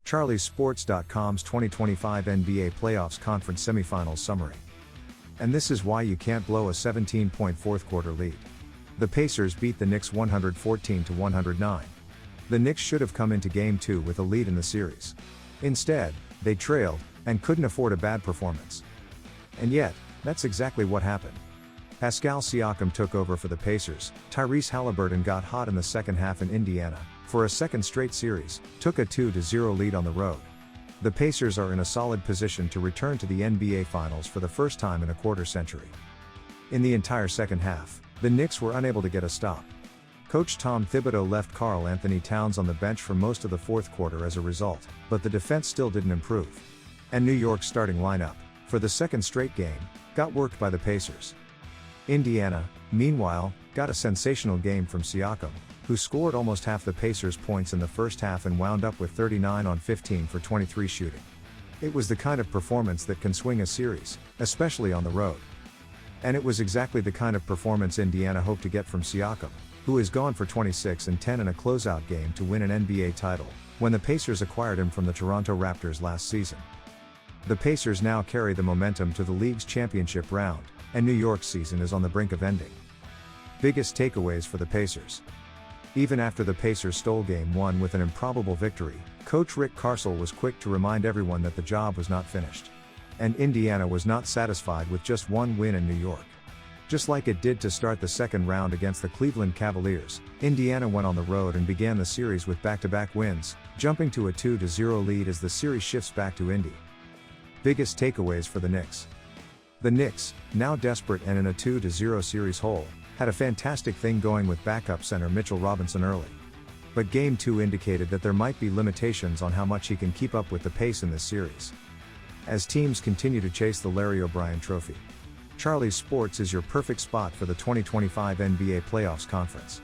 CharlieSports.com's 2025 NBA Playoffs Conference Semifinals Summary. And this is why you can't blow a 17-point fourth quarter lead. The Pacers beat the Knicks 114-109. The Knicks should have come into Game 2 with a lead in the series. Instead, they trailed, and couldn't afford a bad performance. And yet, that's exactly what happened. Pascal Siakam took over for the Pacers, Tyrese Halliburton got hot in the second half in Indiana, for a second straight series, took a 2-0 lead on the road. The Pacers are in a solid position to return to the NBA Finals for the first time in a quarter century. In the entire second half, the Knicks were unable to get a stop. Coach Tom Thibodeau left Karl Anthony Towns on the bench for most of the fourth quarter as a result, but the defense still didn't improve. And New York's starting lineup, for the second straight game, got worked by the Pacers. Indiana, meanwhile, got a sensational game from Siakam, who scored almost half the Pacers' points in the first half and wound up with 39 on 15 for 23 shooting. It was the kind of performance that can swing a series, especially on the road. And it was exactly the kind of performance Indiana hoped to get from Siakam, who is gone for 26 and 10 in a closeout game to win an NBA title, when the Pacers acquired him from the Toronto Raptors last season. The Pacers now carry the momentum to the league's championship round, and New York's season is on the brink of ending. Biggest takeaways for the Pacers. Even after the Pacers stole Game 1 with an improbable victory, coach Rick Carlisle was quick to remind everyone that the job was not finished. And Indiana was not satisfied with just one win in New York. Just like it did to start the second round against the Cleveland Cavaliers, Indiana went on the road and began the series with back-to-back wins, jumping to a 2-0 lead as the series shifts back to Indy. Biggest takeaways for the Knicks. The Knicks, now desperate and in a 2-0 series hole, had a fantastic thing going with backup center Mitchell Robinson early. But Game 2 indicated that there might be limitations on how much he can keep up with the pace in this series, as teams continue to chase the Larry O'Brien Trophy. Charlie's Sports is your perfect spot for the 2025 NBA Playoffs Conference.